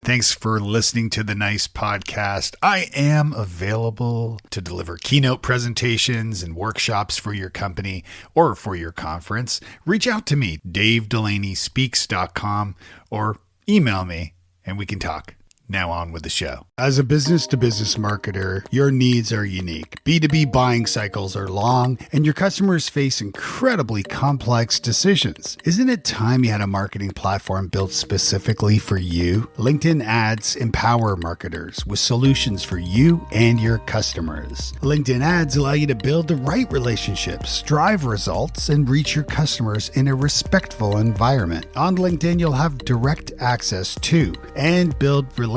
Thanks for listening to the Nice Podcast. I am available to deliver keynote presentations and workshops for your company or for your conference. Reach out to me, davedelaney.speaks.com, or email me and we can talk. Now on with the show. As a business-to-business marketer, your needs are unique. B2B buying cycles are long, and your customers face incredibly complex decisions. Isn't it time you had a marketing platform built specifically for you? LinkedIn ads empower marketers with solutions for you and your customers. LinkedIn ads allow you to build the right relationships, drive results, and reach your customers in a respectful environment. On LinkedIn, you'll have direct access to and build relationships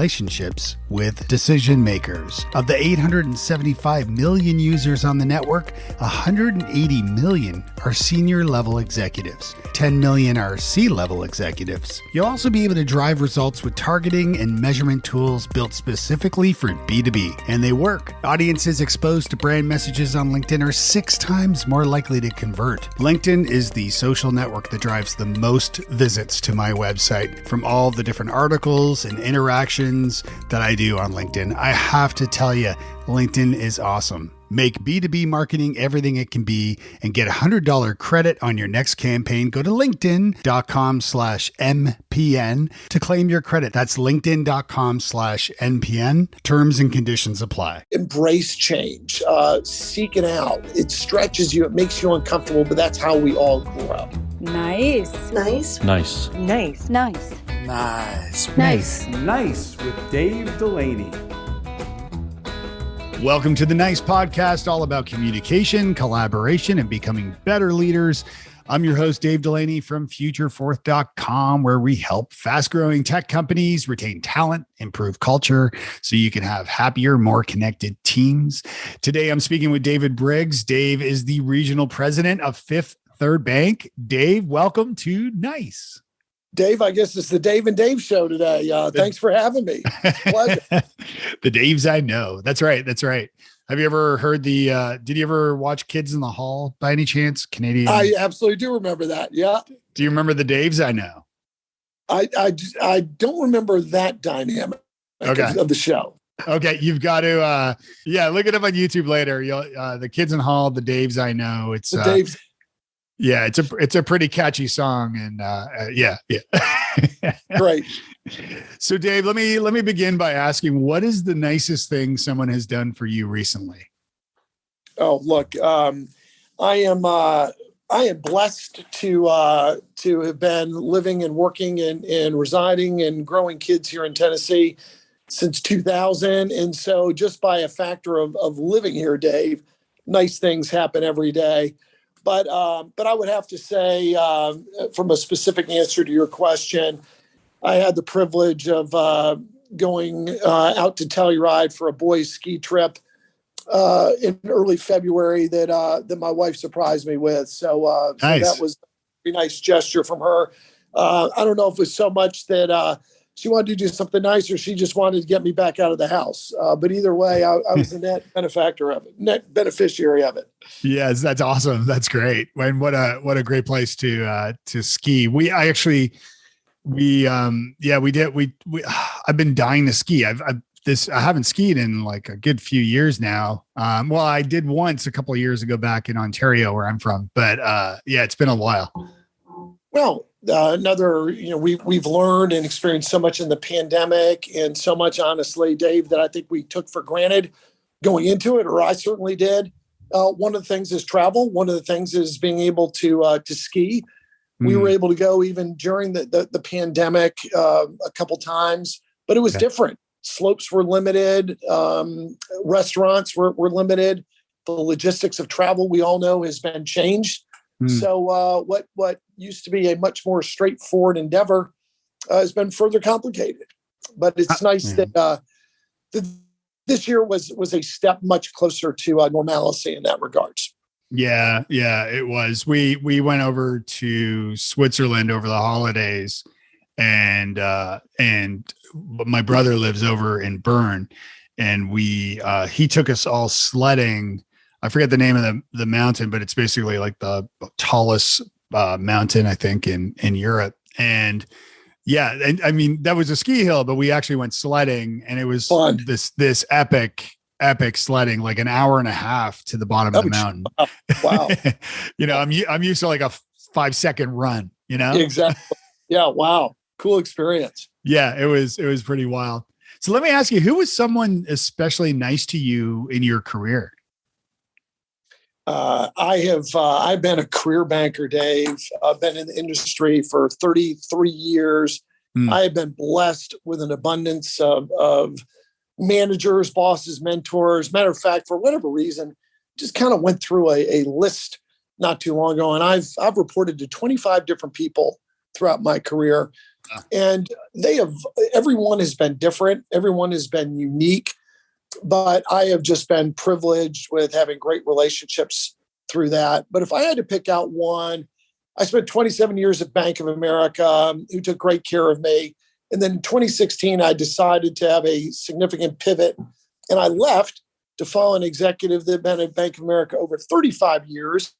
with decision makers. Of the 875 million users on the network, 180 million are senior level executives. 10 million are C-level executives. You'll also be able to drive results with targeting and measurement tools built specifically for B2B, and they work. Audiences exposed to brand messages on LinkedIn are 6 times more likely to convert. LinkedIn is the social network that drives the most visits to my website. From all the different articles and interactions that I do on LinkedIn, I have to tell you, LinkedIn is awesome. Make B2B marketing everything it can be and get $100 credit on your next campaign. Go to linkedin.com/MPN to claim your credit. That's linkedin.com/NPN. Terms and conditions apply. Embrace change, seek it out. It stretches you, it makes you uncomfortable, but that's how we all grow up. Nice. Nice. Nice. Nice. Nice. Nice. Nice. Nice with Dave Delaney. Welcome to the Nice Podcast, all about communication, collaboration, and becoming better leaders. I'm your host, Dave Delaney from Futureforth.com, where we help fast-growing tech companies retain talent, improve culture, so you can have happier, more connected teams. Today, I'm speaking with David Briggs. Dave is the regional president of Fifth Third Bank. Dave, welcome to Nice. Dave, I guess it's the Dave and Dave show today. Thanks for having me. Pleasure. The Daves I know. That's right. That's right. Have you ever heard did you ever watch Kids in the Hall by any chance? Canadian? I absolutely do remember that. Yeah. Do you remember the Daves I know? I don't remember that dynamic of the show. Okay. You've got to, look it up on YouTube later. The Kids in the Hall, the Daves I know. It's the Daves. Yeah, it's a pretty catchy song, and yeah. Great. So, Dave, let me begin by asking, what is the nicest thing someone has done for you recently? Oh, look, I am blessed to have been living and working and residing and growing kids here in Tennessee since 2000, and so just by a factor of living here, Dave, nice things happen every day. But I would have to say, from a specific answer to your question, I had the privilege of going out to Telluride for a boys' ski trip in early February that my wife surprised me with. So, nice. So that was a very nice gesture from her. I don't know if it was so much that she wanted to do something nice or she just wanted to get me back out of the house. But either way, I was a net beneficiary of it. Yes, that's awesome. That's great. And what a great place to ski. I've been dying to ski. I haven't skied in like a good few years now. Well, I did once a couple of years ago back in Ontario where I'm from, but it's been a while. Well, we've learned and experienced so much in the pandemic and so much, honestly, Dave, that I think we took for granted going into it, or I certainly did. One of the things is travel. One of the things is being able to ski. We were able to go even during the pandemic a couple times, but it was different. Slopes were limited. Restaurants were limited. The logistics of travel, we all know, has been changed. So what used to be a much more straightforward endeavor has been further complicated. But it's nice that this year was a step much closer to normalcy in that regards. Yeah, it was. We went over to Switzerland over the holidays, and my brother lives over in Bern, and he took us all sledding. I forget the name of the mountain, but it's basically like the tallest mountain, I think, in Europe. And Yeah. And I mean, that was a ski hill, but we actually went sledding, and it was Fun. this epic sledding, like an hour and a half to the bottom of the mountain. Wow. I'm used to like a 5-second run, Exactly. Yeah. Wow. Cool experience. Yeah, it was pretty wild. So let me ask you, who was someone especially nice to you in your career? I've been a career banker, Dave. I've been in the industry for 33 years. I have been blessed with an abundance of managers, bosses, mentors. Matter of fact, for whatever reason, just kind of went through a list not too long ago, and I've reported to 25 different people throughout my career, and everyone has been different. Everyone has been unique. But I have just been privileged with having great relationships through that. But if I had to pick out one, I spent 27 years at Bank of America, who took great care of me. And then in 2016, I decided to have a significant pivot. And I left to follow an executive that had been at Bank of America over 35 years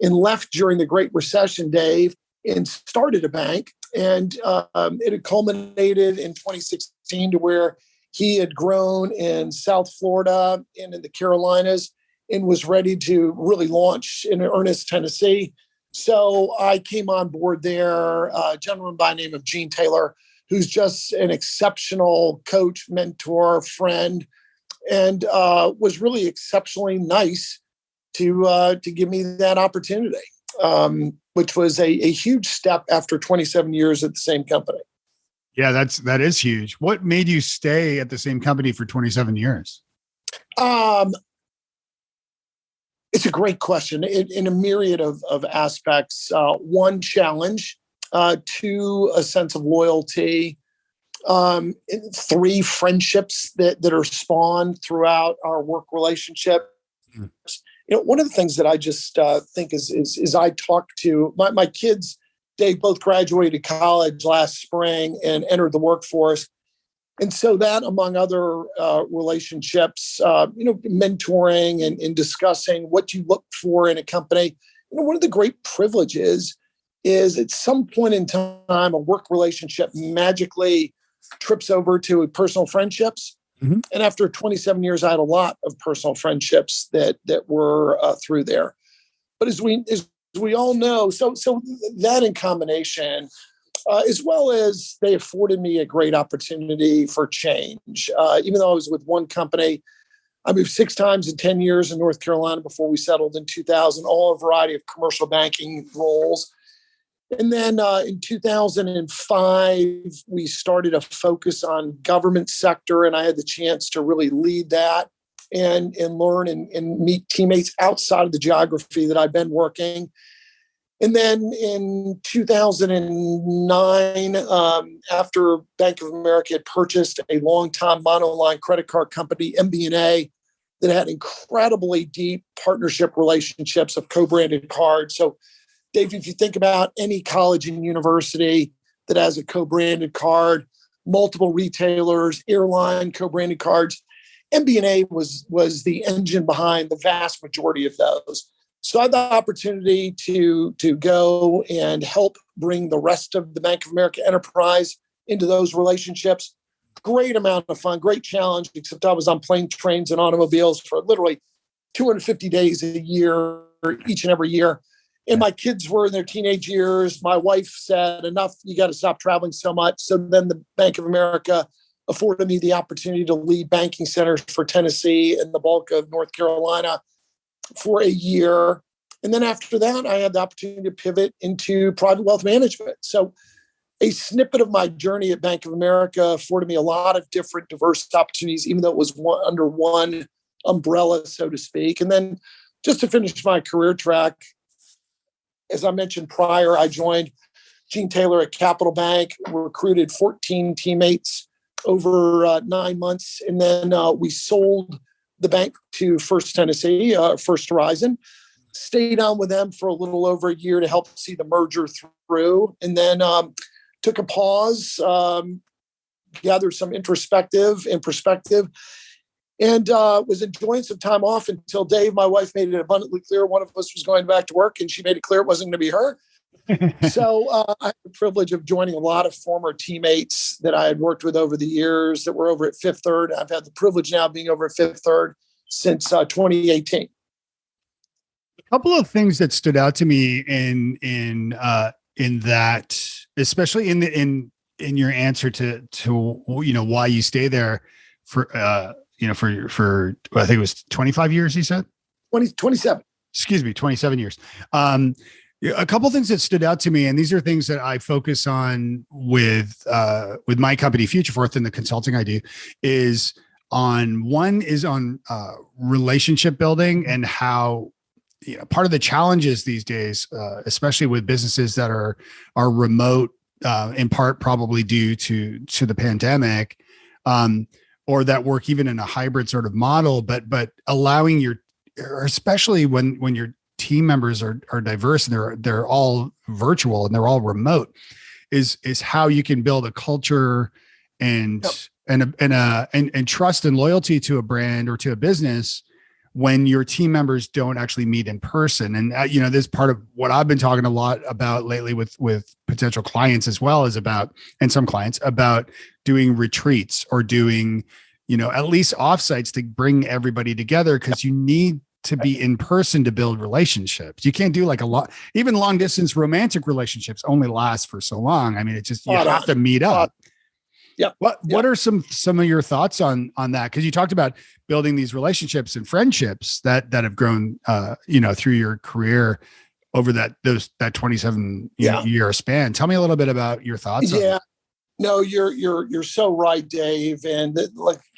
and left during the Great Recession, Dave, and started a bank. And it had culminated in 2016 to where he had grown in South Florida and in the Carolinas and was ready to really launch in earnest Tennessee. So I came on board there, a gentleman by the name of Gene Taylor, who's just an exceptional coach, mentor, friend, and was really exceptionally nice to give me that opportunity, which was a huge step after 27 years at the same company. Yeah, that is huge. What made you stay at the same company for 27 years? It's a great question in a myriad of aspects. One, challenge. Two, a sense of loyalty. Three, friendships that are spawned throughout our work relationship. One of the things that I just think is I talk to my kids. They both graduated college last spring and entered the workforce. And so that, among other relationships, mentoring and discussing what you look for in a company, one of the great privileges is at some point in time, a work relationship magically trips over to personal friendships. Mm-hmm. And after 27 years, I had a lot of personal friendships that were through there. But as we all know, so that in combination, as well as they afforded me a great opportunity for change. Even though I was with one company, I moved 6 times in 10 years in North Carolina before we settled in 2000, all a variety of commercial banking roles. And then in 2005, we started a focus on government sector, and I had the chance to really lead that and learn and meet teammates outside of the geography that I've been working. And then in 2009, after Bank of America had purchased a long-time monoline credit card company, MBNA, that had incredibly deep partnership relationships of co-branded cards. So, Dave, if you think about any college and university that has a co-branded card, multiple retailers, airline co-branded cards, MBNA was the engine behind the vast majority of those. So I had the opportunity to go and help bring the rest of the Bank of America enterprise into those relationships. Great amount of fun, great challenge, except I was on plane, trains, and automobiles for literally 250 days a year, each and every year. And my kids were in their teenage years. My wife said, enough, you got to stop traveling so much. So then the Bank of America afforded me the opportunity to lead banking centers for Tennessee and the bulk of North Carolina for a year. And then after that, I had the opportunity to pivot into private wealth management. So a snippet of my journey at Bank of America afforded me a lot of different diverse opportunities, even though it was under one umbrella, so to speak. And then just to finish my career track, as I mentioned prior, I joined Gene Taylor at Capital Bank, recruited 14 teammates over 9 months. And then we sold the bank to First Tennessee, First Horizon, stayed on with them for a little over a year to help see the merger through, and then took a pause, gathered some perspective, and was enjoying some time off until Dave, my wife, made it abundantly clear one of us was going back to work, and she made it clear it wasn't going to be her. So I had the privilege of joining a lot of former teammates that I had worked with over the years that were over at Fifth Third. I've had the privilege now of being over at Fifth Third since 2018. A couple of things that stood out to me in that, especially in your answer to why you stay there for for I think it was 25 years, you said 27. Excuse me, 27 years. A couple of things that stood out to me, and these are things that I focus on with my company Futureforth and the consulting I do, is on relationship building, and how part of the challenges these days, especially with businesses that are remote, in part probably due to the pandemic, or that work even in a hybrid sort of model, but allowing especially when your team members are diverse and they're all virtual and they're all remote, is how you can build a culture and trust and loyalty to a brand or to a business when your team members don't actually meet in person. And this is part of what I've been talking a lot about lately with potential clients as well, and some clients, about doing retreats or doing at least offsites to bring everybody together, because you need to be in person to build relationships. You can't do like even long distance romantic relationships only last for so long. I mean, it's just, you have to meet up. Yeah. What are some of your thoughts on that? Because you talked about building these relationships and friendships that have grown, through your career over that 27 year span. Tell me a little bit about your thoughts. Yeah. No, you're so right, Dave. And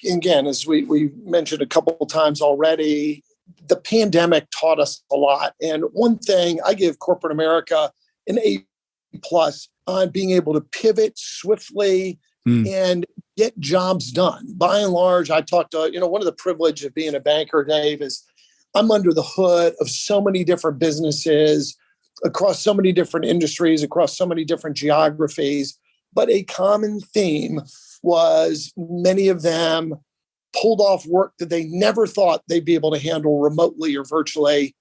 again, as we mentioned a couple of times already, the pandemic taught us a lot. And one thing, I give corporate America an A+ on being able to pivot swiftly and get jobs done. By and large, I talked to, one of the privilege of being a banker, Dave, is I'm under the hood of so many different businesses across so many different industries, across so many different geographies. But a common theme was many of them pulled off work that they never thought they'd be able to handle remotely or virtually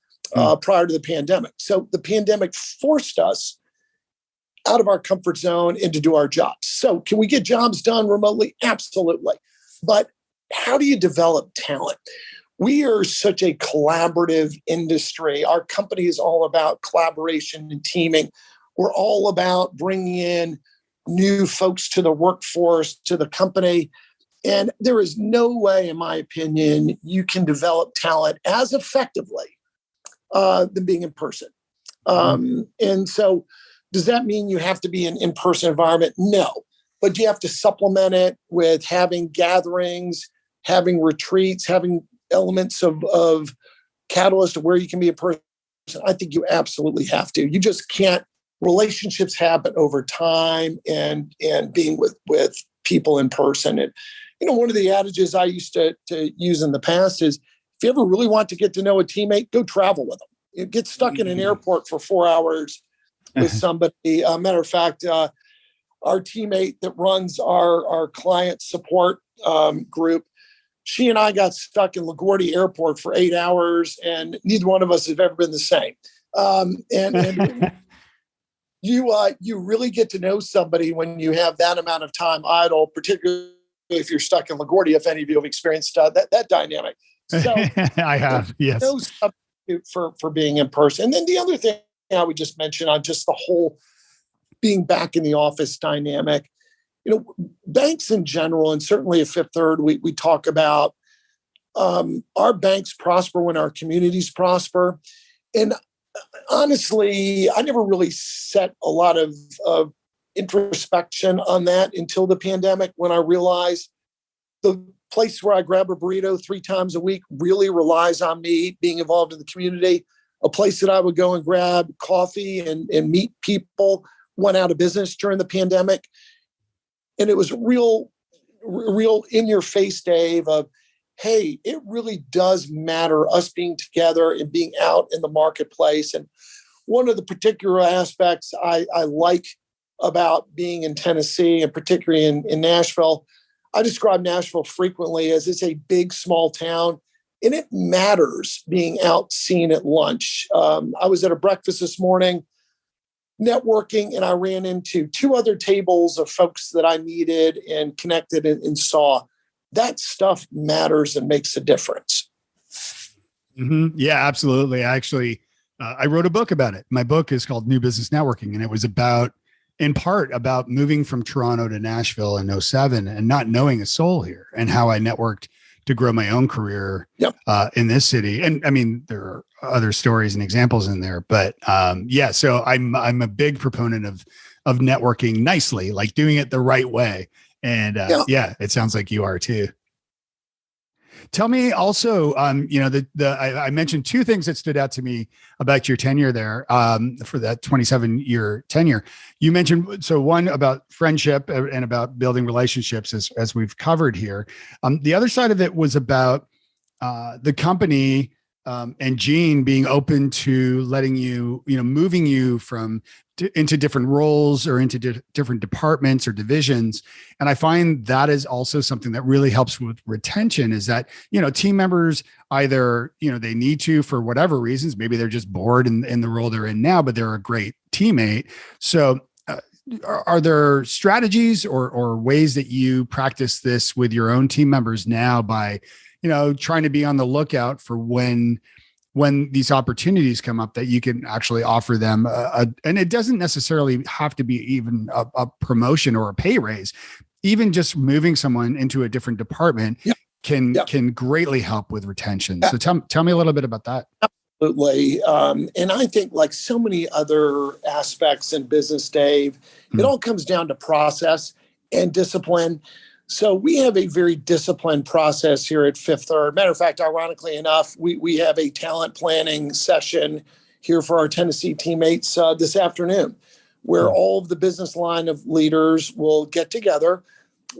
prior to the pandemic. So the pandemic forced us out of our comfort zone and to do our jobs. So can we get jobs done remotely? Absolutely. But how do you develop talent? We are such a collaborative industry. Our company is all about collaboration and teaming. We're all about bringing in new folks to the workforce, to the company. And there is no way, in my opinion, you can develop talent as effectively than being in person. And so does that mean you have to be in in-person environment? No, but you have to supplement it with having gatherings, having retreats, having elements of catalyst of where you can be a person. I think you absolutely have to. You just can't. Relationships happen over time and being with people in person. And, one of the adages I used to use in the past is, if you ever really want to get to know a teammate, go travel with them. You get stuck in an airport for 4 hours with somebody. Matter of fact, our teammate that runs our client support group, she and I got stuck in LaGuardia Airport for 8 hours, and neither one of us have ever been the same. And you really get to know somebody when you have that amount of time idle, particularly if you're stuck in LaGuardia. If any of you have experienced that dynamic. So I have, yes. No substitute for being in person. And then the other thing I would just mention on just the whole being back in the office dynamic, banks in general, and certainly at Fifth Third, we talk about our banks prosper when our communities prosper. And honestly, I never really set a lot of introspection on that until the pandemic, when I realized the place where I grab a burrito 3 times a week really relies on me being involved in the community. A place that I would go and grab coffee and meet people went out of business during the pandemic. And it was real in your face, Dave, of, hey, it really does matter us being together and being out in the marketplace. And one of the particular aspects I like about being in Tennessee, and particularly in Nashville, I describe Nashville frequently as it's a big, small town, and it matters being out seen at lunch. I was at a breakfast this morning. networking, and I ran into two other tables of folks that I needed and connected and saw that stuff matters and makes a difference. Mm-hmm. Yeah, absolutely. I wrote a book about it. My book is called New Business Networking, and it was in part about moving from Toronto to Nashville in '07 and not knowing a soul here, and how I networked to grow my own career in this city. And I mean, there are other stories and examples in there, but so I'm a big proponent of networking nicely, like doing it the right way. And it sounds like you are too. Tell me also, I mentioned two things that stood out to me about your tenure there, for that 27-year tenure. You mentioned, so one about friendship and about building relationships, as we've covered here. The other side of it was about the company and Gene being open to letting you, moving you into different roles or into different departments or divisions. And I find that is also something that really helps with retention, is that, team members either, they need to, for whatever reasons, maybe they're just bored in the role they're in now, but they're a great teammate. So are there strategies or ways that you practice this with your own team members now by, trying to be on the lookout for when these opportunities come up, that you can actually offer them and it doesn't necessarily have to be even a promotion or a pay raise. Even just moving someone into a different department can greatly help with retention. So tell me a little bit about that. Absolutely. And I think, like so many other aspects in business, Dave, it all comes down to process and discipline. So we have a very disciplined process here at Fifth Third. Matter of fact, ironically enough, we have a talent planning session here for our Tennessee teammates this afternoon, where all of the business line of leaders will get together.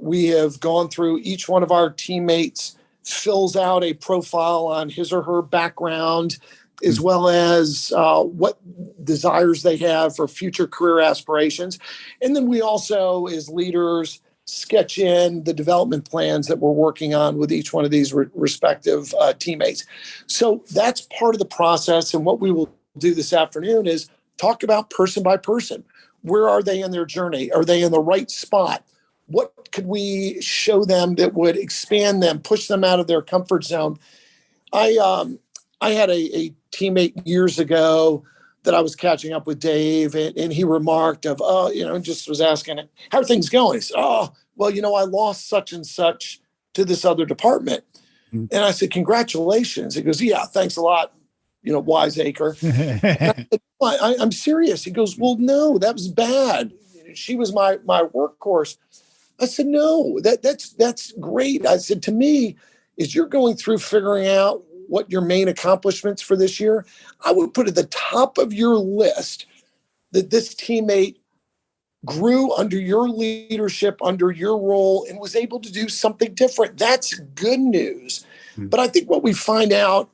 We have gone through, each one of our teammates fills out a profile on his or her background, as well as what desires they have for future career aspirations. And then we also, as leaders, sketch in the development plans that we're working on with each one of these respective teammates. So that's part of the process. And what we will do this afternoon is talk about person by person. Where are they in their journey? Are they in the right spot? What could we show them that would expand them, push them out of their comfort zone? I had a teammate years ago that I was catching up with Dave, and he remarked just was asking, how are things going? He said, I lost such and such to this other department. And I said, congratulations. He goes, yeah, thanks a lot, wiseacre. I'm serious. He goes, well, no, that was bad. She was my workhorse. I said, no, that's great. I said, to me, as you're going through figuring out what your main accomplishments for this year, I would put at the top of your list that this teammate grew under your leadership, under your role, and was able to do something different. That's good news. But I think what we find out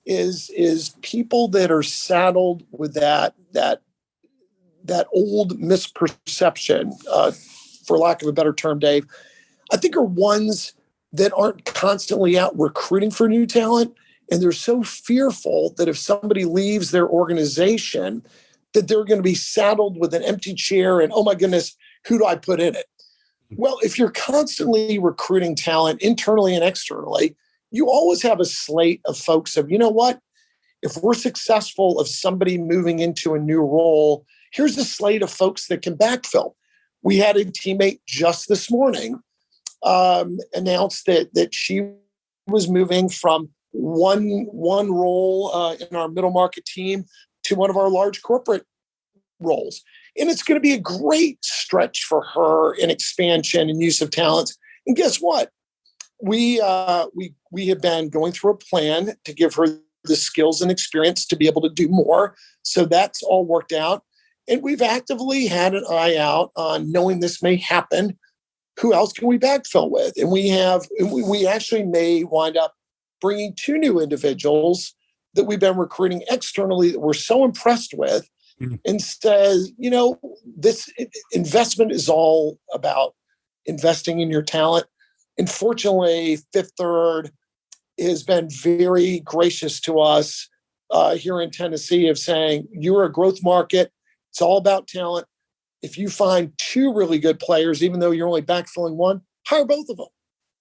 is people that are saddled with that old misperception, for lack of a better term, Dave, I think are ones that aren't constantly out recruiting for new talent. And they're so fearful that if somebody leaves their organization, that they're going to be saddled with an empty chair and, oh my goodness, who do I put in it? Well, if you're constantly recruiting talent internally and externally, you always have a slate of folks of, if we're successful of somebody moving into a new role, here's a slate of folks that can backfill. We had a teammate just this morning announced that she was moving from one role in our middle market team to one of our large corporate roles. And it's going to be a great stretch for her in expansion and use of talents. And guess what? We have been going through a plan to give her the skills and experience to be able to do more. So that's all worked out. And we've actively had an eye out on, knowing this may happen, who else can we backfill with? And we actually may wind up bringing two new individuals that we've been recruiting externally that we're so impressed with, and says, this investment is all about investing in your talent. And fortunately, Fifth Third has been very gracious to us here in Tennessee of saying, you're a growth market. It's all about talent. If you find two really good players, even though you're only backfilling one, hire both of them.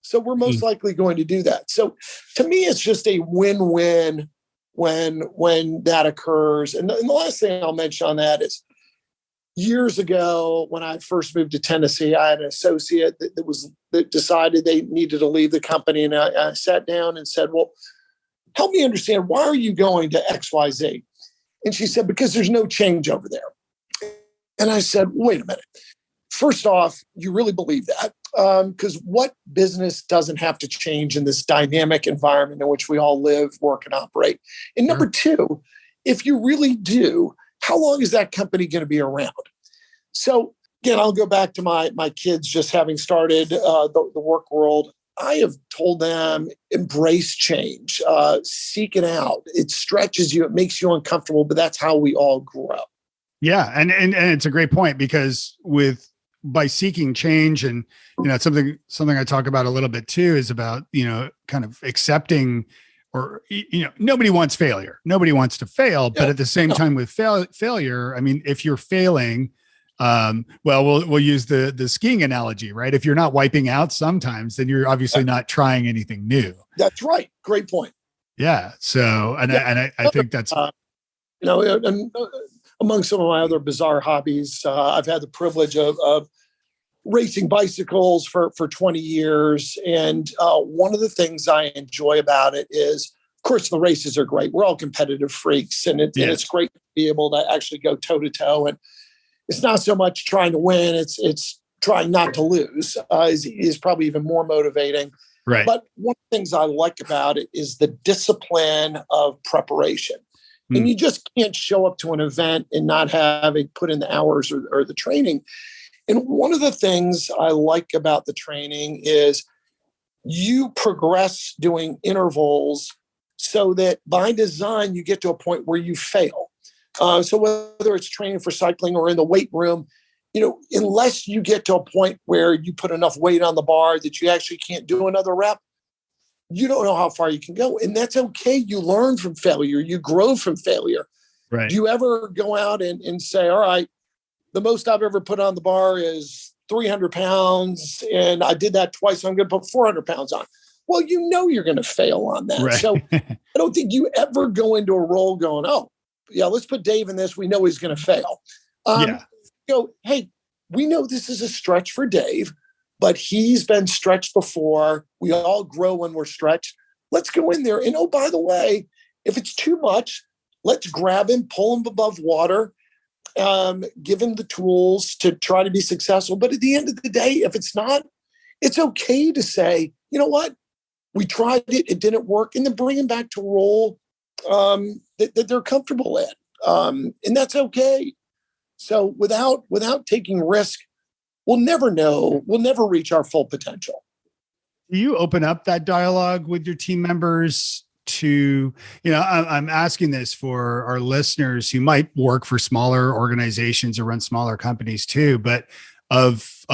So we're most likely going to do that. So to me, it's just a win-win when that occurs. And the last thing I'll mention on that is years ago, when I first moved to Tennessee, I had an associate that decided they needed to leave the company. And I sat down and said, well, help me understand, why are you going to XYZ? And she said, because there's no change over there. And I said, wait a minute. First off, you really believe that? Because what business doesn't have to change in this dynamic environment in which we all live, work, and operate? And number two, if you really do, how long is that company going to be around? So again, I'll go back to my kids just having started the work world. I have told them, embrace change, seek it out. It stretches you, it makes you uncomfortable, but that's how we all grow. Yeah. And it's a great point, because by seeking change, and, it's something I talk about a little bit too, is about, kind of accepting, or, nobody wants failure. Nobody wants to fail, but at the same time with failure, I mean, if you're failing, we'll use the skiing analogy, right? If you're not wiping out sometimes, then you're obviously not trying anything new. That's right. Great point. Yeah. So, I think that's, among some of my other bizarre hobbies, I've had the privilege of racing bicycles for 20 years. And one of the things I enjoy about it is, of course, the races are great. We're all competitive freaks, and it's great to be able to actually go toe to toe. And it's not so much trying to win; it's trying not to lose is probably even more motivating. Right. But one of the things I like about it is the discipline of preparation. And you just can't show up to an event and not having put in the hours or the training. And one of the things I like about the training is you progress doing intervals so that by design, you get to a point where you fail. So whether it's training for cycling or in the weight room, unless you get to a point where you put enough weight on the bar that you actually can't do another rep, you don't know how far you can go. And that's okay. You learn from failure. You grow from failure. right. Do you ever go out and say, all right, the most I've ever put on the bar is 300 pounds, and I did that twice, so I'm going to put 400 pounds on. Well, you're going to fail on that. Right. So I don't think you ever go into a role going, oh, yeah, let's put Dave in this. We know he's going to fail. Hey, we know this is a stretch for Dave, but he's been stretched before. We all grow when we're stretched. Let's go in there. And, oh, by the way, if it's too much, let's grab him, pull him above water, give him the tools to try to be successful. But at the end of the day, if it's not, it's okay to say, you know what? We tried it. It didn't work. And then bring him back to a role that they're comfortable in. And that's okay. So without taking risk, we'll never know. We'll never reach our full potential. Do you open up that dialogue with your team members to, I'm asking this for our listeners who might work for smaller organizations or run smaller companies too, but of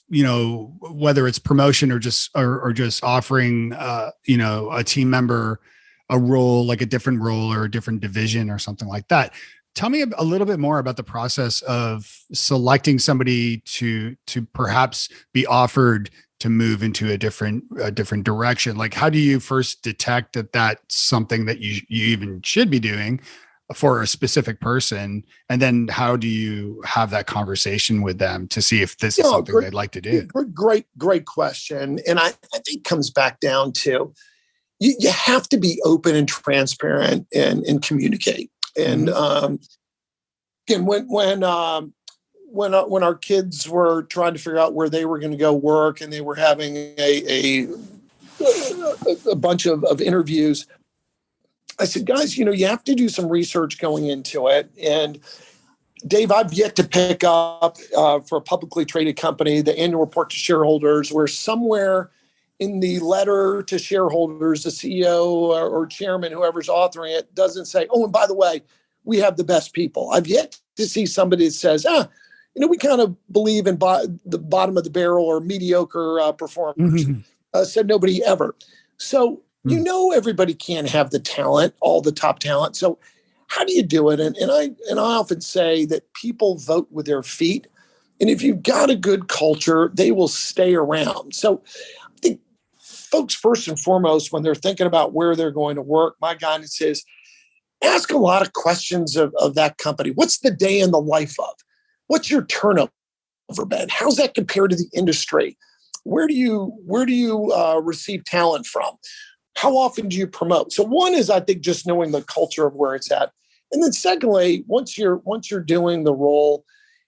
whether it's promotion or just offering, a team member a role, like a different role or a different division or something like that. Tell me a little bit more about the process of selecting somebody to perhaps be offered to move into a different direction. Like, how do you first detect that that's something that you even should be doing for a specific person? And then how do you have that conversation with them to see if this is something they'd like to do? Great question. And I think it comes back down to, you have to be open and transparent and communicate. And again, when our kids were trying to figure out where they were going to go work, and they were having a bunch of interviews, I said, guys, you have to do some research going into it. And Dave, I've yet to pick up for a publicly traded company the annual report to shareholders, where somewhere in the letter to shareholders, the CEO or chairman, whoever's authoring it, doesn't say, oh, and by the way, we have the best people. I've yet to see somebody that says, we kind of believe in the bottom of the barrel or mediocre performers. Said nobody ever. So, everybody can't have the talent, all the top talent. So how do you do it? And I often say that people vote with their feet. And if you've got a good culture, they will stay around. So I think folks, first and foremost, when they're thinking about where they're going to work, my guidance is ask a lot of questions of that company. What's the day in the life of? What's your turnover been? How's that compared to the industry? Where do you receive talent from? How often do you promote? So one is, I think, just knowing the culture of where it's at. And then secondly, once you're doing the role,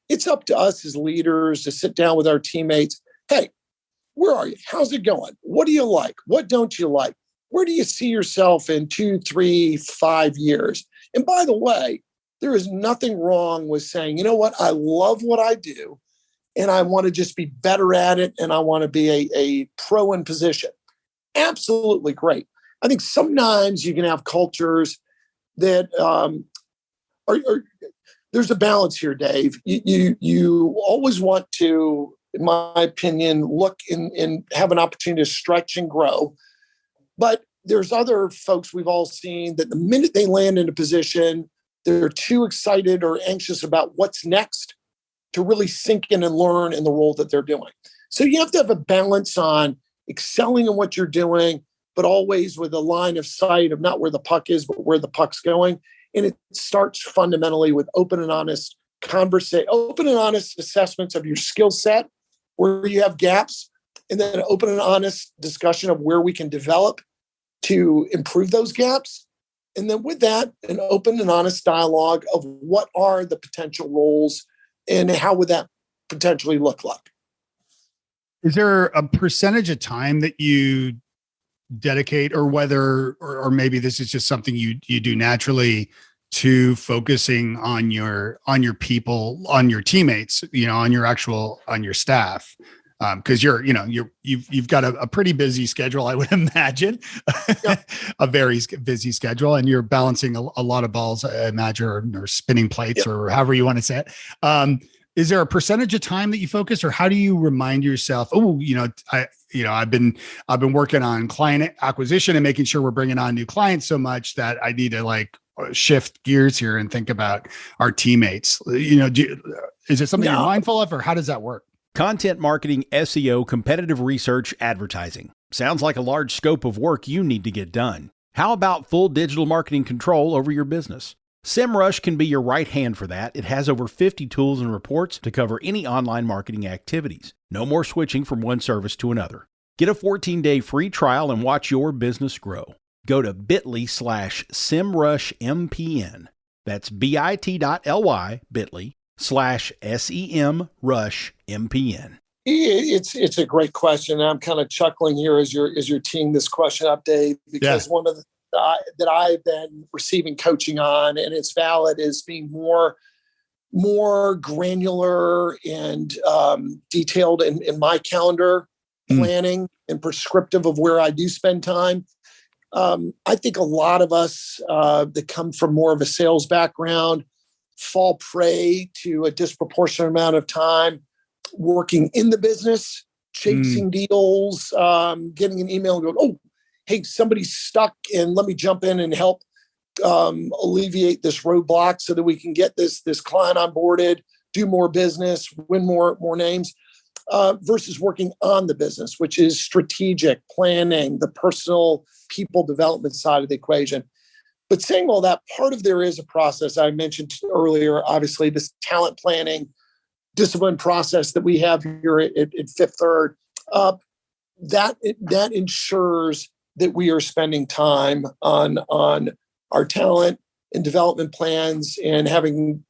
it's up to us as leaders to sit down with our teammates. Hey, where are you? How's it going? What do you like? What don't you like? Where do you see yourself in 2, 3, 5 years? And by the way, there is nothing wrong with saying, you know what? I love what I do, and I want to just be better at it, and I want to be a pro in position. Absolutely great. I think sometimes you can have cultures that there's a balance here, Dave. You always want to, in my opinion, look and have an opportunity to stretch and grow. But there's other folks we've all seen that the minute they land in a position, they're too excited or anxious about what's next to really sink in and learn in the role that they're doing. So you have to have a balance on excelling in what you're doing, but always with a line of sight of not where the puck is, but where the puck's going. And it starts fundamentally with open and honest assessments of your skill set, where you have gaps, and then an open and honest discussion of where we can develop to improve those gaps. And then with that, an open and honest dialogue of what are the potential roles and how would that potentially look like. Is there a percentage of time that you dedicate, or whether, or maybe this is just something you do naturally, to focusing on your people, on your teammates, on your staff? Because you've got a pretty busy schedule, I would imagine. Yep. A very busy schedule, and you're balancing a lot of balls, I imagine, or spinning plates, yep, or however you want to say it. Is there a percentage of time that you focus, or how do you remind yourself, I've been working on client acquisition and making sure we're bringing on new clients so much that I need to shift gears here and think about our teammates? Is it something you're mindful of, or how does that work? Content marketing, SEO, competitive research, advertising. Sounds like a large scope of work you need to get done. How about full digital marketing control over your business? SEMrush can be your right hand for that. It has over 50 tools and reports to cover any online marketing activities. No more switching from one service to another. Get a 14-day free trial and watch your business grow. Go to bit.ly/SEMrushMPN. That's bit.ly, bit.ly/SEMrushMPN. It's a great question. I'm kind of chuckling here as you're teeing this question up, Dave, because one of the that I've been receiving coaching on, and it's valid, is being more granular and detailed in my calendar planning and prescriptive of where I do spend time. I think a lot of us that come from more of a sales background fall prey to a disproportionate amount of time working in the business, chasing deals, getting an email and going, oh, hey, somebody's stuck, and let me jump in and help alleviate this roadblock so that we can get this client onboarded, do more business, win more names, versus working on the business, which is strategic planning, the personal people development side of the equation. But saying all that, part of there is a process I mentioned earlier, obviously, this talent planning discipline process that we have here at Fifth Third, that ensures that we are spending time on our talent and development plans and having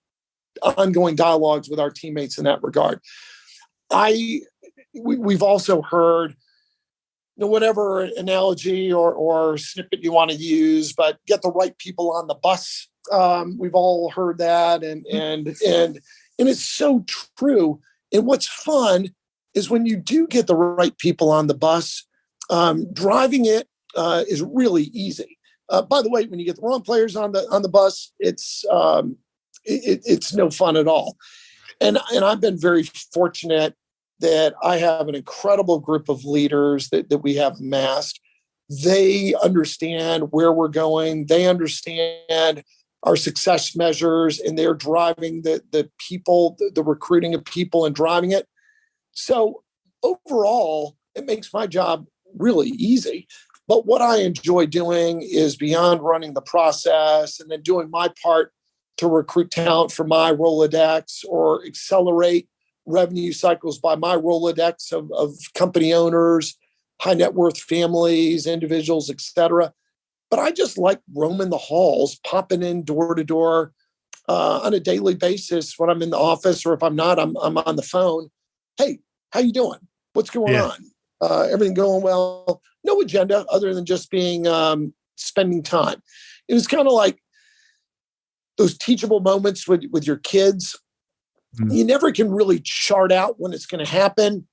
ongoing dialogues with our teammates in that regard. We've also heard, whatever analogy or snippet you want to use, but get the right people on the bus. We've all heard that, and it's so true. And what's fun is when you do get the right people on the bus, driving it is really easy. By the way, when you get the wrong players on the bus, it's no fun at all. And I've been very fortunate that I have an incredible group of leaders that we have amassed. They understand where we're going. They understand our success measures, and they're driving the people, the recruiting of people and driving it. So overall, it makes my job really easy. But what I enjoy doing is beyond running the process and then doing my part to recruit talent for my Rolodex or accelerate revenue cycles by my Rolodex of company owners, high net worth families, individuals, et cetera. But I just like roaming the halls, popping in door to door on a daily basis when I'm in the office, or if I'm not, I'm on the phone. Hey, how you doing? What's going on? Everything going well? No agenda other than just being spending time. It was kind of like those teachable moments with your kids. You never can really chart out when it's going to happen.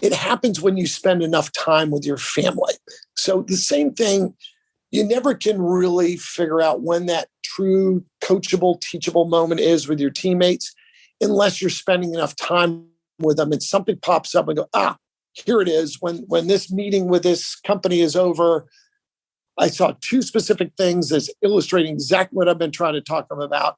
It happens when you spend enough time with your family. So the same thing, you never can really figure out when that true coachable, teachable moment is with your teammates unless you're spending enough time with them and something pops up and go, here it is. When this meeting with this company is over, I saw two specific things that's illustrating exactly what I've been trying to talk to them about.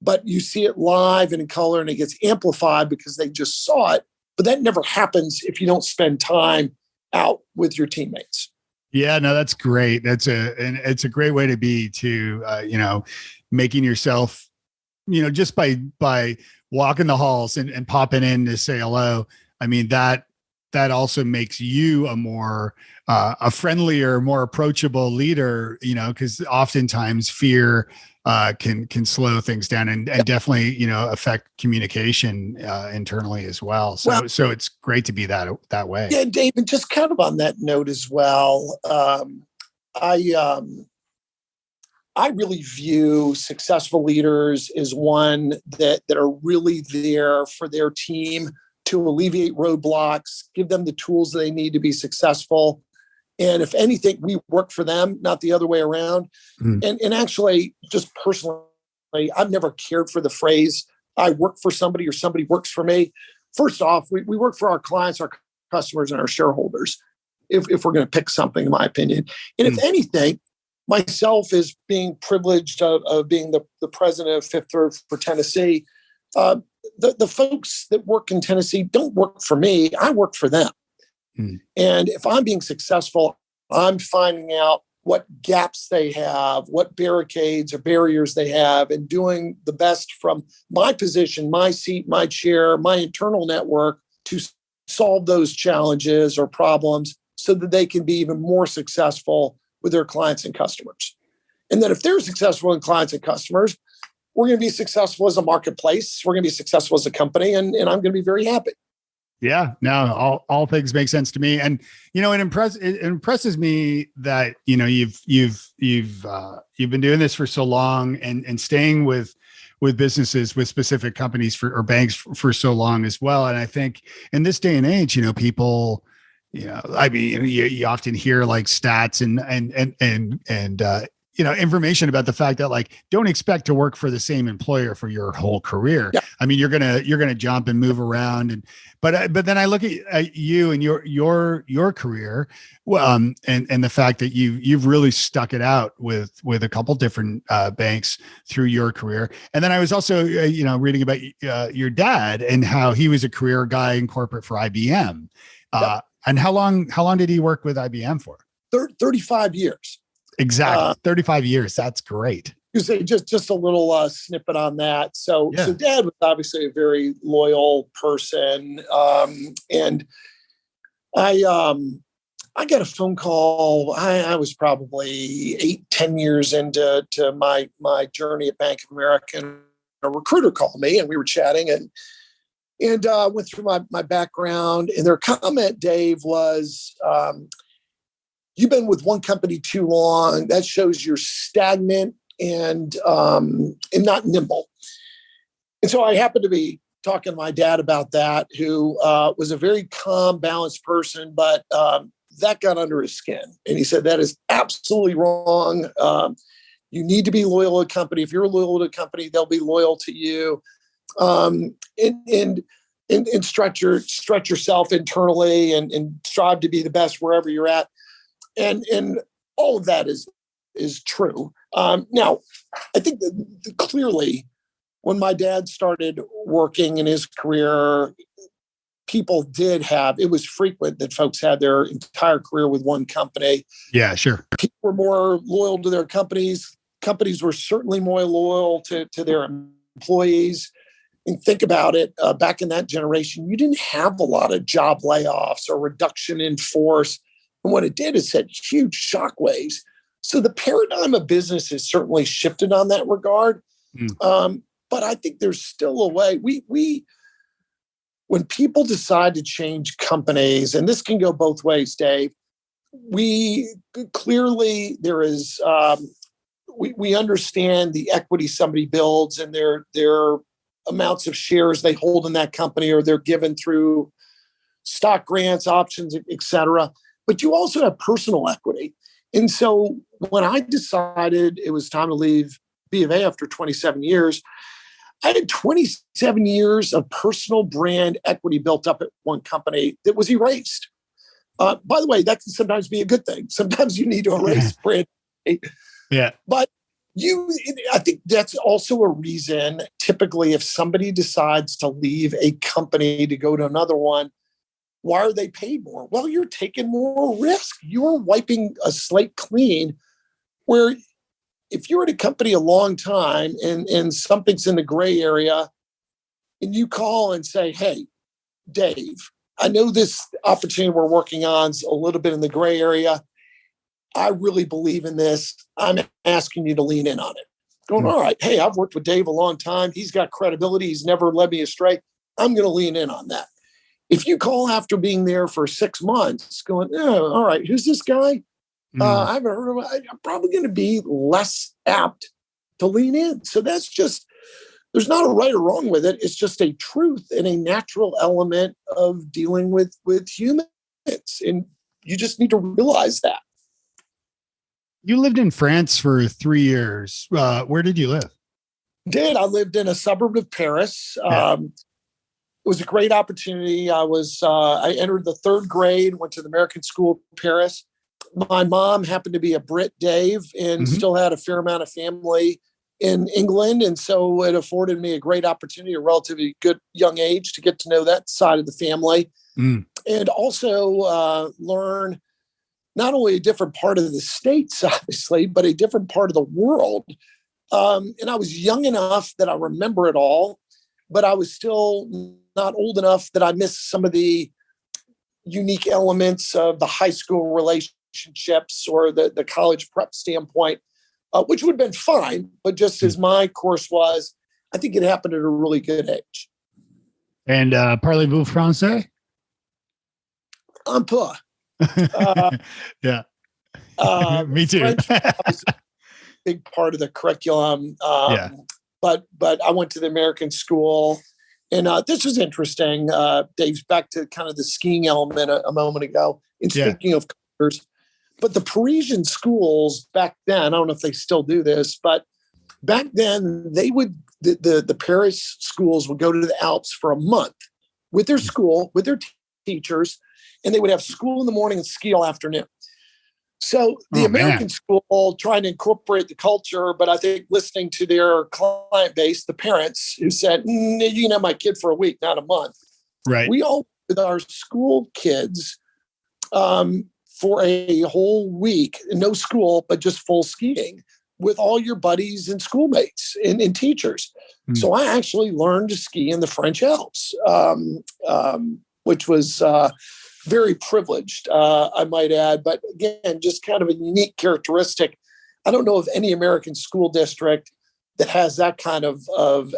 But you see it live and in color, and it gets amplified because they just saw it. But that never happens if you don't spend time out with your teammates. Yeah, no, that's great. It's a great way to be making yourself, just by walking the halls and popping in to say hello. I mean, that also makes you a friendlier, more approachable leader, because oftentimes fear can slow things down and definitely, affect communication internally as well. So it's great to be that way. Yeah, David, just kind of on that note as well, I really view successful leaders as one that are really there for their team to alleviate roadblocks, give them the tools they need to be successful. And if anything, we work for them, not the other way around. And actually, just personally, I've never cared for the phrase, I work for somebody or somebody works for me. First off, we work for our clients, our customers, and our shareholders, if we're going to pick something, in my opinion. And if anything, myself is being privileged of being the president of Fifth Third for Tennessee. The folks that work in Tennessee don't work for me. I work for them. And if I'm being successful, I'm finding out what gaps they have, what barricades or barriers they have, and doing the best from my position, my seat, my chair, my internal network to solve those challenges or problems so that they can be even more successful with their clients and customers. And then if they're successful in clients and customers, we're going to be successful as a marketplace. We're going to be successful as a company, and I'm going to be very happy. Yeah, no, all things make sense to me, and it impresses me that you've been doing this for so long and staying with businesses, with specific companies or banks for so long as well. And I think in this day and age, people, I mean, you often hear like stats and information about the fact that don't expect to work for the same employer for your whole career. Yeah. I mean, you're gonna jump and move around, but then I look at you and your career, and the fact that you've really stuck it out with a couple different banks through your career. And then I was also reading about your dad and how he was a career guy in corporate for IBM. And how long did he work with IBM for? 35 years. Exactly. 35 years. That's great. You say just a little snippet on that. So Dad was obviously a very loyal person. And I got a phone call. I was probably 8-10 years into my journey at Bank of America, and a recruiter called me, and we were chatting and went through my background. And their comment, Dave, was, you've been with one company too long. That shows you're stagnant and not nimble. And so I happened to be talking to my dad about that, who was a very calm, balanced person, but that got under his skin. And he said, that is absolutely wrong. You need to be loyal to a company. If you're loyal to a company, they'll be loyal to you. And stretch yourself internally and strive to be the best wherever you're at. And all of that is is true. Now, I think that clearly when my dad started working in his career, people did have, it was frequent that folks had their entire career with one company. Yeah, sure. People were more loyal to their companies. Companies were certainly more loyal to their employees. And think about it, back in that generation, you didn't have a lot of job layoffs or reduction in force. And what it did is set huge shockwaves. So the paradigm of business has certainly shifted on that regard. But I think there's still a way. When people decide to change companies, and this can go both ways, Dave, we clearly there is we understand the equity somebody builds and their amounts of shares they hold in that company, or they're given through stock grants, options, et cetera. But you also have personal equity. And so when I decided it was time to leave B of A after 27 years, I had 27 years of personal brand equity built up at one company that was erased. By the way, that can sometimes be a good thing. Sometimes you need to erase brand. Yeah. But I think that's also a reason, typically, if somebody decides to leave a company to go to another one, why are they paid more? Well, you're taking more risk. You're wiping a slate clean, where if you're at a company a long time and something's in the gray area and you call and say, hey, Dave, I know this opportunity we're working on is a little bit in the gray area. I really believe in this. I'm asking you to lean in on it. Going, all right, hey, I've worked with Dave a long time. He's got credibility. He's never led me astray. I'm going to lean in on that. If you call after being there for 6 months going, oh, all right, who's this guy? I haven't heard of him. I'm probably going to be less apt to lean in. So that's just, there's not a right or wrong with it. It's just a truth and a natural element of dealing with humans. And you just need to realize that. You lived in France for 3 years. Where did you live? I lived in a suburb of Paris. Yeah. It was a great opportunity. I entered the third grade, went to the American School of Paris. My mom happened to be a Brit, Dave, and still had a fair amount of family in England. And so it afforded me a great opportunity, a relatively good young age, to get to know that side of the family. And also learn not only a different part of the States, obviously, but a different part of the world. And I was young enough that I remember it all, but I was still not old enough that I missed some of the unique elements of the high school relationships or the college prep standpoint, which would have been fine. But just as my course was, I think it happened at a really good age. And parlez-vous français? Un peu. Yeah. Me too. French was a big part of the curriculum. But I went to the American school, and this was interesting. Dave's back to kind of the skiing element a moment ago. And speaking of cultures, but the Parisian schools back then, I don't know if they still do this, but back then they would, the Paris schools would go to the Alps for a month with their school, with their teachers, and they would have school in the morning and ski all afternoon. So the American school trying to incorporate the culture, but I think listening to their client base, the parents who said, you can have my kid for a week, not a month. Right. We all, with our school kids, for a whole week, no school, but just full skiing with all your buddies and schoolmates and teachers. So I actually learned to ski in the French Alps, which was very privileged, I might add. But again, just kind of a unique characteristic. I don't know of any American school district that has that kind of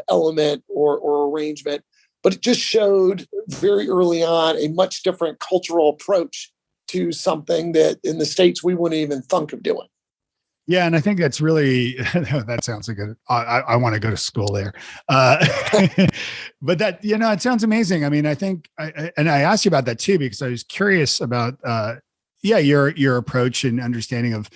element or arrangement, but it just showed very early on a much different cultural approach to something that in the States we wouldn't even think of doing. Yeah. And I think that's really, that sounds like I want to go to school there. But that, it sounds amazing. I mean, I think, and I asked you about that too, because I was curious about, your approach and understanding of,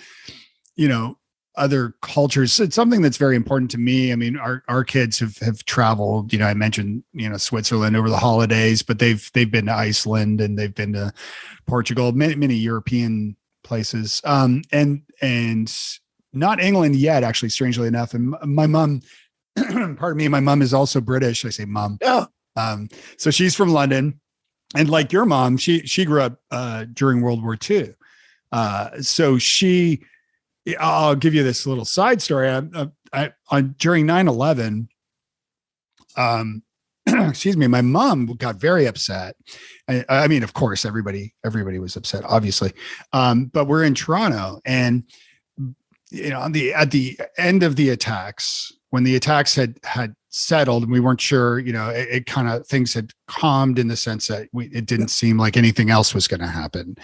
other cultures. It's something that's very important to me. I mean, our kids have traveled, I mentioned, Switzerland over the holidays, but they've been to Iceland and they've been to Portugal, many European places. And not England yet, actually, strangely enough. And my mom, pardon me, my mom is also British. I say mom. Yeah. So she's from London, and like your mom, she grew up during World War II. So I'll give you this little side story. During 9/11, excuse me, my mom got very upset. I mean, of course, everybody was upset, obviously. But we're in Toronto, and at the end of the attacks, when the attacks had settled and we weren't sure, it kind of, things had calmed in the sense that it didn't seem like anything else was going to happen.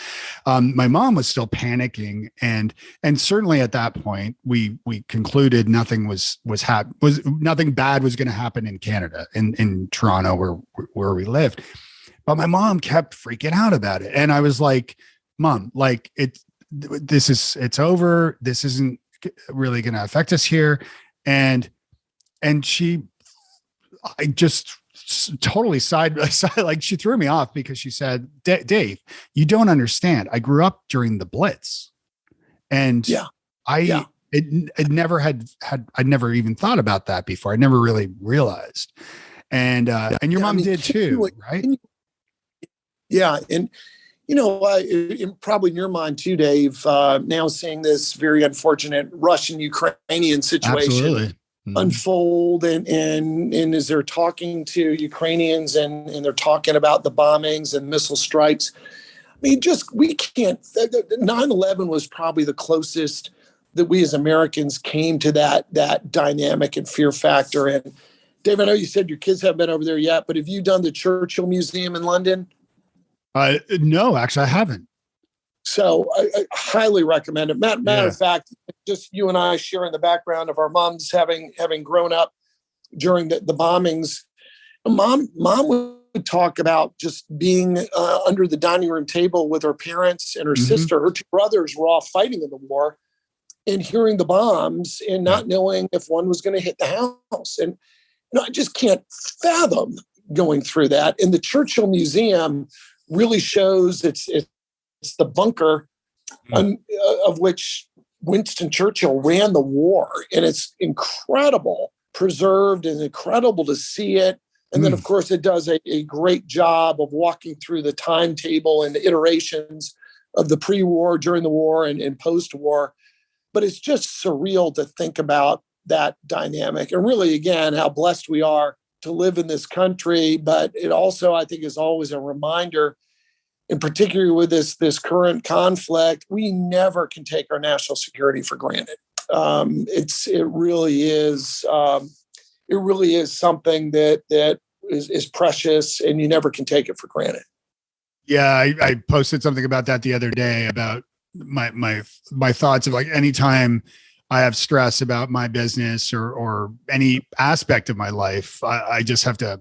My mom was still panicking, and certainly at that point we concluded nothing nothing bad was going to happen in Canada, in Toronto, where we lived. But my mom kept freaking out about it, and I was like, Mom, like it's over. This isn't really going to affect us here. And I just totally side like she threw me off because she said, Dave, you don't understand. I grew up during the Blitz, and I'd never even thought about that before. I never really realized. And your mom did too, right? Yeah. And, probably in your mind too, Dave, now seeing this very unfortunate Russian-Ukrainian situation. Absolutely. Unfold, and as they're talking to Ukrainians and they're talking about the bombings and missile strikes, I mean, we can't. 9/11 was probably the closest that we as Americans came to that dynamic and fear factor. And Dave, I know you said your kids haven't been over there yet, but have you done the Churchill Museum in London? No, actually, I haven't. So I highly recommend it. Matter of fact, just you and I sharing the background of our moms having grown up during the bombings. Mom would talk about just being under the dining room table with her parents and her sister. Her two brothers were all fighting in the war, and hearing the bombs and not knowing if one was going to hit the house. And I just can't fathom going through that. And the Churchill Museum really shows it's the bunker of which Winston Churchill ran the war. And it's incredible, preserved, and incredible to see it. And then, of course, it does a great job of walking through the timetable and the iterations of the pre-war, during the war, and post-war. But it's just surreal to think about that dynamic. And really, again, how blessed we are to live in this country. But it also, I think, is always a reminder, in particular with this current conflict, we never can take our national security for granted. It really is something that is precious, and you never can take it for granted. Yeah, I posted something about that the other day, about my thoughts of, like, anytime I have stress about my business or any aspect of my life, I just have to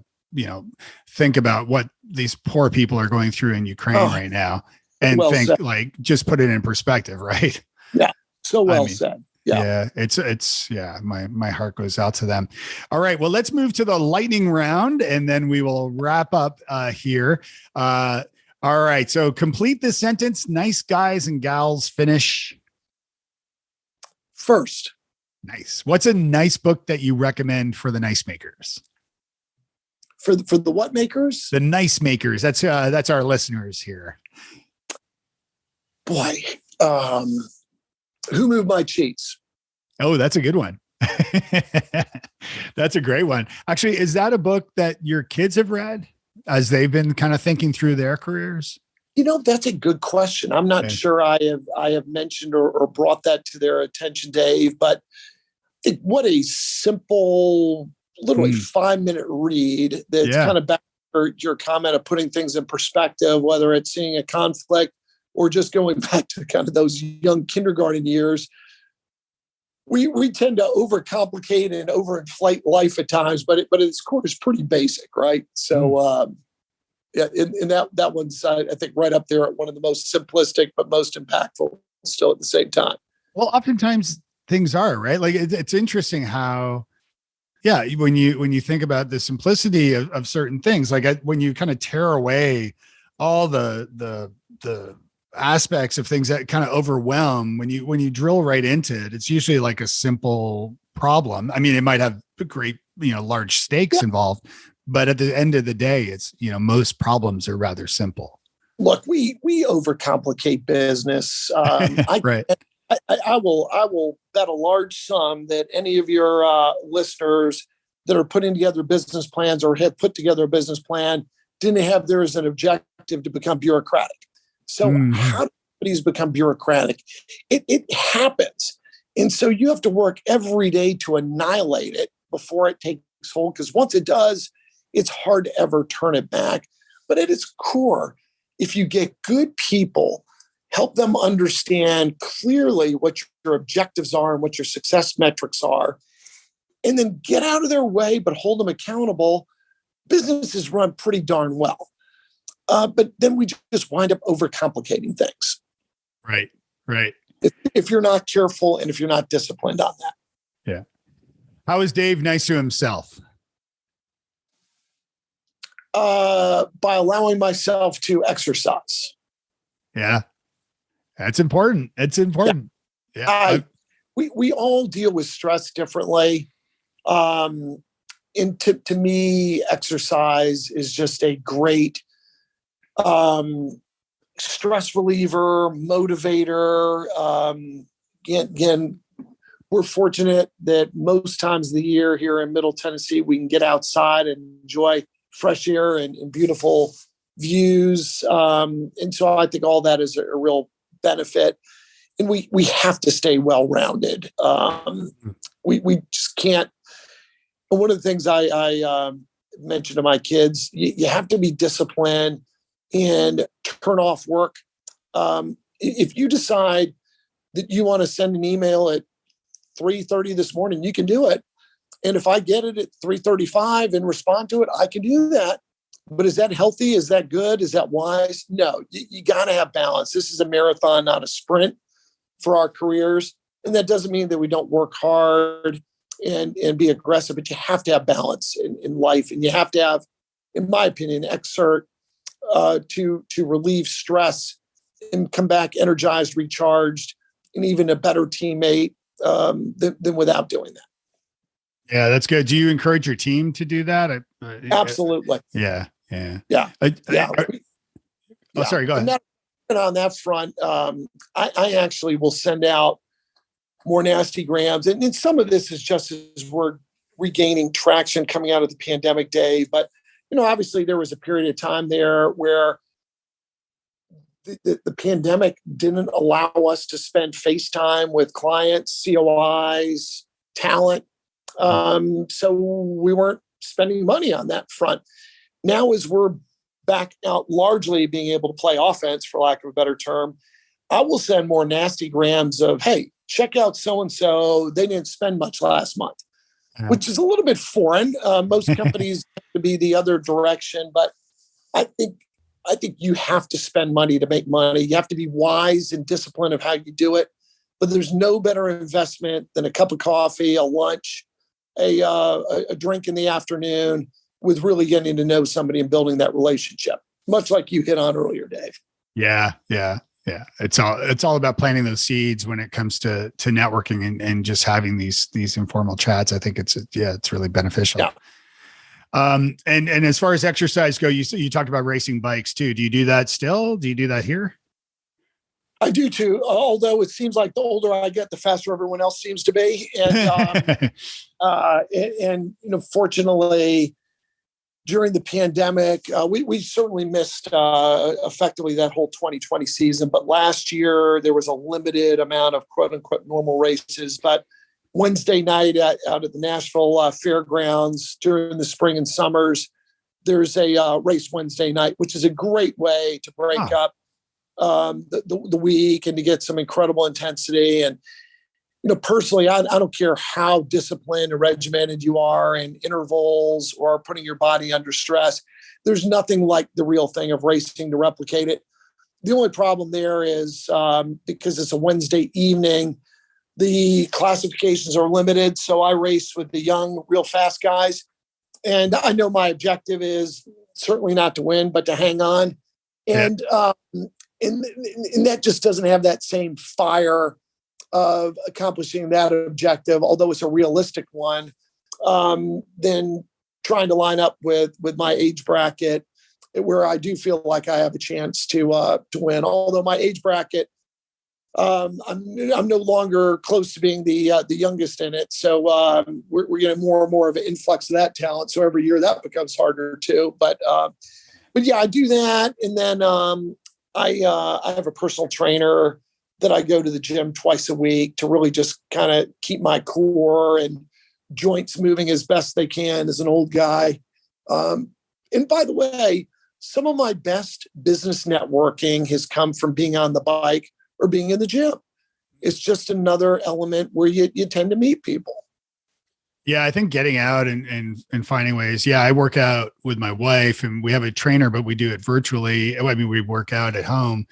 think about what these poor people are going through in Ukraine right now, and think said. Like, just put it in perspective, right? Yeah. So well said. Yeah. It's my heart goes out to them. All right. Well, let's move to the lightning round, and then we will wrap up here. All right. So complete this sentence. Nice guys and gals finish first. Nice. What's a nice book that you recommend for the nice makers? For the what makers? The nice makers. That's our listeners here. Boy, Who Moved My Cheeks? Oh, that's a good one. That's a great one. Actually, is that a book that your kids have read as they've been kind of thinking through their careers? That's a good question. I'm not sure I have mentioned or brought that to their attention, Dave, but what a simple, literally 5-minute read that's kind of back to your comment of putting things in perspective, whether it's seeing a conflict or just going back to kind of those young kindergarten years. We tend to overcomplicate and overinflate life at times, but its core is pretty basic, right? So, and that one's, I think, right up there at one of the most simplistic but most impactful still at the same time. Well, oftentimes things are, right? Like, it's interesting how, when you think about the simplicity of certain things, like when you kind of tear away all the aspects of things that kind of overwhelm when you drill right into it. It's usually like a simple problem. I mean, it might have great, large stakes involved, but at the end of the day, it's, most problems are rather simple. Look, we overcomplicate business. Right. I will bet a large sum that any of your listeners that are putting together business plans or have put together a business plan didn't have there as an objective to become bureaucratic. So how do companies become bureaucratic? It happens. And so you have to work every day to annihilate it before it takes hold, because once it does, it's hard to ever turn it back. But at its core, if you get good people, help them understand clearly what your objectives are and what your success metrics are, and then get out of their way, but hold them accountable, businesses run pretty darn well. But then we just wind up overcomplicating things. Right. If you're not careful and if you're not disciplined on that. Yeah. How is Dave nice to himself? By allowing myself to exercise. Yeah. That's important. It's important. Yeah. We all deal with stress differently. And to me, exercise is just a great stress reliever, motivator. Again, we're fortunate that most times of the year here in Middle Tennessee, we can get outside and enjoy fresh air and beautiful views. And so I think all that is a real benefit. And we have to stay well-rounded. We just can't. And one of the things I mentioned to my kids, you have to be disciplined and turn off work. If you decide that you want to send an email at 3:30 this morning, you can do it. And if I get it at 3:35 and respond to it, I can do that. But is that healthy? Is that good? Is that wise? No, you got to have balance. This is a marathon, not a sprint for our careers. And that doesn't mean that we don't work hard and be aggressive, but you have to have balance in life. And you have to have, in my opinion, exert to relieve stress and come back energized, recharged, and even a better teammate than without doing that. Yeah, that's good. Do you encourage your team to do that? Absolutely. Yeah. Sorry, go ahead. And on that front, I actually will send out more nasty grams. And some of this is just as we're regaining traction coming out of the pandemic, Dave. But, obviously there was a period of time there where the pandemic didn't allow us to spend face time with clients, COIs, talent. So we weren't spending money on that front. Now, as we're back out largely being able to play offense, for lack of a better term, I will send more nasty grams of, hey, check out so-and-so. They didn't spend much last month, which is a little bit foreign. Most companies have to be the other direction, but I think you have to spend money to make money. You have to be wise and disciplined of how you do it. But there's no better investment than a cup of coffee, a lunch, a drink in the afternoon, with really getting to know somebody and building that relationship, much like you hit on earlier, Dave. Yeah. It's all about planting those seeds when it comes to networking and just having these informal chats. I think it's really beneficial. Yeah. And as far as exercise go, you talked about racing bikes too. Do you do that still? Do you do that here? I do too. Although it seems like the older I get, the faster everyone else seems to be. And fortunately, during the pandemic, we certainly missed effectively that whole 2020 season. But last year, there was a limited amount of quote unquote normal races. But Wednesday night out at the Nashville Fairgrounds during the spring and summers, there's a race Wednesday night, which is a great way to break up the week and to get some incredible intensity. And personally, I don't care how disciplined or regimented you are in intervals or putting your body under stress. There's nothing like the real thing of racing to replicate it. The only problem there is because it's a Wednesday evening, the classifications are limited. So I race with the young, real fast guys. And I know my objective is certainly not to win, but to hang on. And and that just doesn't have that same fire of accomplishing that objective, although it's a realistic one, than trying to line up with my age bracket, where I do feel like I have a chance to win. Although my age bracket, I'm no longer close to being the youngest in it, so we're getting more and more of an influx of that talent. So every year that becomes harder too. But yeah, I do that, and then I have a personal trainer that I go to the gym twice a week to really just kind of keep my core and joints moving as best they can as an old guy. And by the way, some of my best business networking has come from being on the bike or being in the gym. It's just another element where you tend to meet people. Yeah, I think getting out and finding ways. Yeah, I work out with my wife and we have a trainer, but we do it virtually. I mean, we work out at home.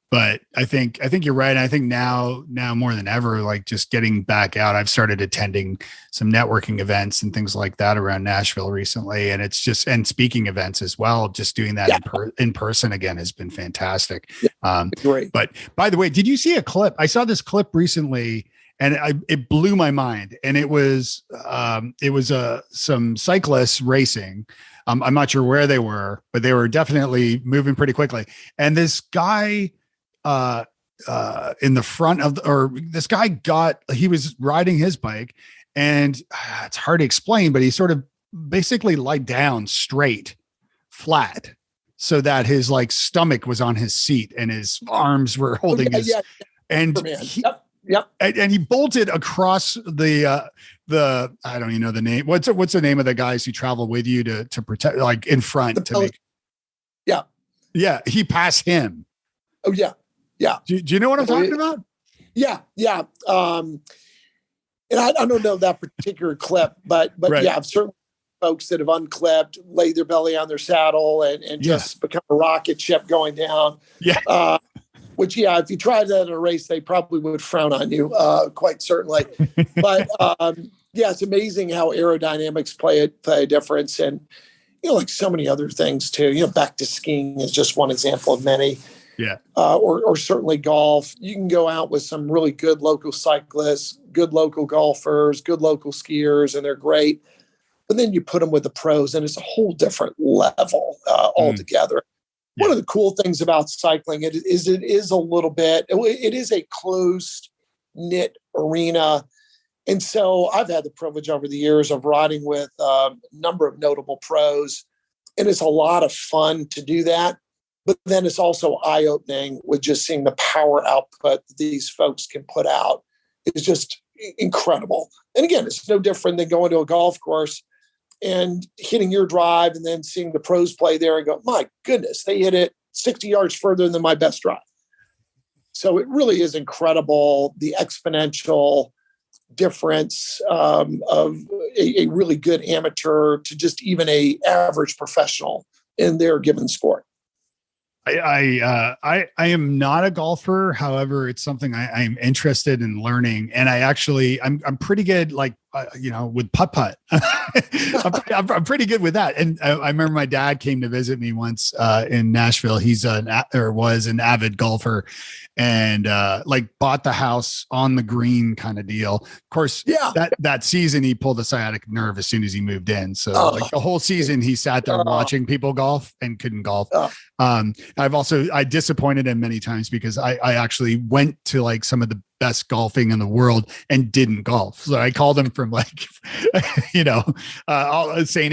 But I think you're right. I think now more than ever, like just getting back out, I've started attending some networking events and things like that around Nashville recently. And it's just, and speaking events as well, just doing that in person again has been fantastic. Great. But by the way, did you see a clip? I saw this clip recently and it blew my mind. And it was some cyclists racing. I'm not sure where they were, but they were definitely moving pretty quickly. And this guy, in the front of this guy he was riding his bike and it's hard to explain, but he sort of basically lied down straight, flat, so that his like stomach was on his seat and his arms were holding and and he bolted across the I don't even know the name. What's the name of the guys who travel with you to protect, like in front to make. Yeah. He passed him. Oh yeah. Yeah. Do you know what I'm talking about? Yeah. Yeah. And I don't know that particular clip, but right. Yeah, I've certainly folks that have unclipped, laid their belly on their saddle and just become a rocket ship going down. Yeah. Which, if you tried that in a race, they probably would frown on you, quite certainly. But it's amazing how aerodynamics play a difference. And, like so many other things too, back to skiing is just one example of many. Yeah. Or certainly golf. You can go out with some really good local cyclists, good local golfers, good local skiers, and they're great. But then you put them with the pros and it's a whole different level altogether. Yeah. One of the cool things about cycling it is a little bit, it is a closed knit arena. And so I've had the privilege over the years of riding with a number of notable pros, and it's a lot of fun to do that. But then it's also eye-opening with just seeing the power output that these folks can put out. It's just incredible. And again, it's no different than going to a golf course and hitting your drive and then seeing the pros play there and go, my goodness, they hit it 60 yards further than my best drive. So it really is incredible, the exponential difference of a really good amateur to just even a average professional in their given sport. I am not a golfer. However, it's something I'm interested in learning. And I'm pretty good, like, with putt-putt. I'm pretty good with that. And I remember my dad came to visit me once in Nashville. He's was an avid golfer and bought the house on the green kind of deal. Of course, that season he pulled a sciatic nerve as soon as he moved in. So the whole season he sat there watching people golf and couldn't golf. I disappointed him many times because I actually went to like some of the best golfing in the world and didn't golf. So I called him from St.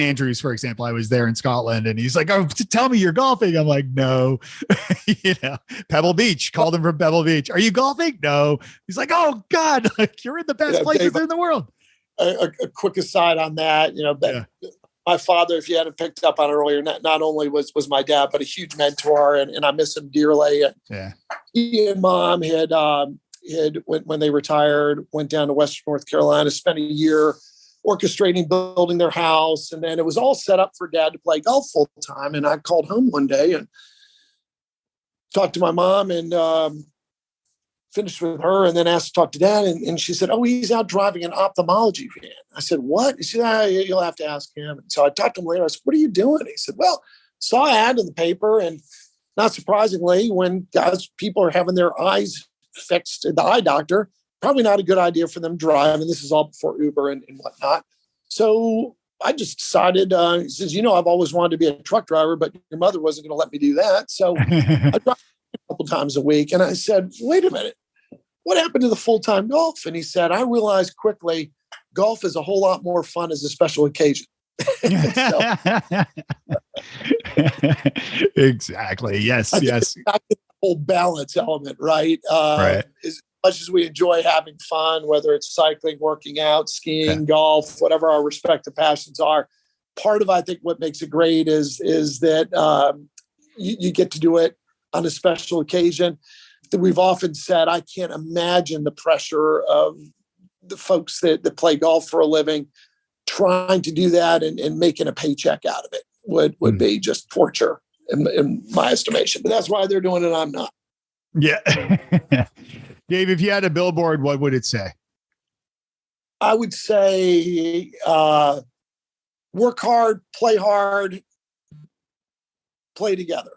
Andrews, for example. I was there in Scotland and he's like, oh, tell me you're golfing. I'm like, no, Pebble Beach, called him from Pebble Beach. Are you golfing? No. He's like, oh God, like you're in the best places Dave, in the world. A quick aside on that, my father, if you hadn't picked up on it earlier, not only was my dad, but a huge mentor and I miss him dearly. And he and mom had when they retired, went down to Western North Carolina, spent a year orchestrating, building their house. And then it was all set up for dad to play golf full time. And I called home one day and talked to my mom and finished with her and then asked to talk to dad. And she said, oh, he's out driving an ophthalmology van. I said, what? He said, you'll have to ask him. And so I talked to him later. I said, what are you doing? He said, well, saw an ad in the paper and not surprisingly, when people are having their eyes fixed at the eye doctor, probably not a good idea for them driving. This is all before Uber and whatnot. So I just decided, he says, I've always wanted to be a truck driver, but your mother wasn't going to let me do that. So I drive a couple times a week. And I said, wait a minute, what happened to the full-time golf? And he said, I realized quickly, golf is a whole lot more fun as a special occasion. Exactly. Yes. Yes. Back to the whole balance element, right? Right. As much as we enjoy having fun, whether it's cycling, working out, skiing, golf, whatever our respective passions are, part of, I think, what makes it great is that you get to do it on a special occasion. We've often said, I can't imagine the pressure of the folks that play golf for a living trying to do that and making a paycheck out of it would be just torture in my estimation. But that's why they're doing it. I'm not. Yeah. Dave, if you had a billboard, what would it say? I would say work hard, play together.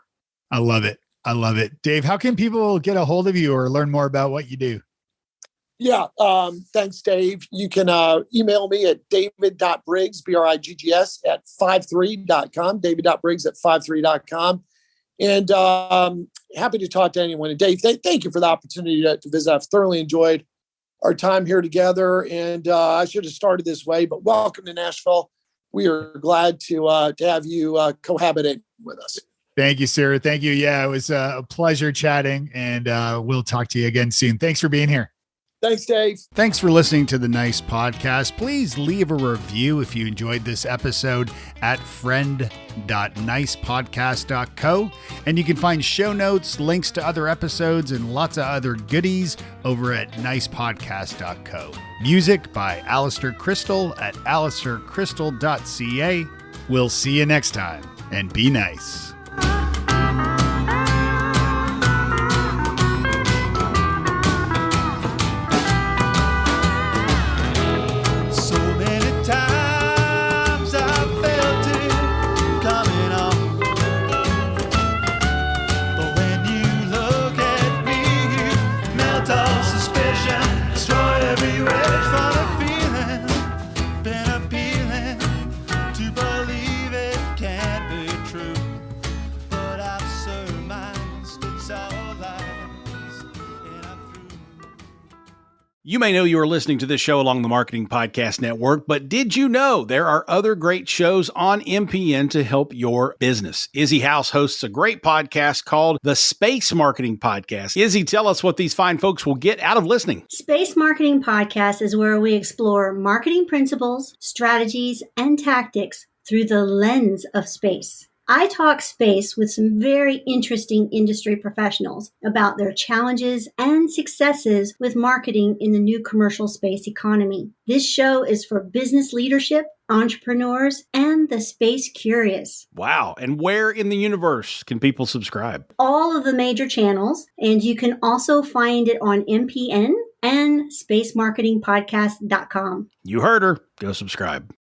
I love it. I love it. Dave, how can people get a hold of you or learn more about what you do? Yeah. Thanks, Dave. You can email me at david.briggs, BRIGGS at 53.com, david.briggs at 53.com. And happy to talk to anyone. And Dave, thank you for the opportunity to visit. I've thoroughly enjoyed our time here together. And I should have started this way, but welcome to Nashville. We are glad to have you cohabitate with us. Thank you, sir. Thank you. Yeah, it was a pleasure chatting, and we'll talk to you again soon. Thanks for being here. Thanks, Dave. Thanks for listening to the Nice Podcast. Please leave a review if you enjoyed this episode at friend.nicepodcast.co. And you can find show notes, links to other episodes, and lots of other goodies over at nicepodcast.co. Music by Alistair Crystal at alistaircrystal.ca. We'll see you next time, and be nice. You may know you are listening to this show along the Marketing Podcast Network, but did you know there are other great shows on MPN to help your business? Izzy House hosts a great podcast called the Space Marketing Podcast. Izzy, tell us what these fine folks will get out of listening. Space Marketing Podcast is where we explore marketing principles, strategies, and tactics through the lens of space. I talk space with some very interesting industry professionals about their challenges and successes with marketing in the new commercial space economy. This show is for business leadership, entrepreneurs, and the space curious. Wow. And where in the universe can people subscribe? All of the major channels, and you can also find it on MPN and spacemarketingpodcast.com. You heard her. Go subscribe.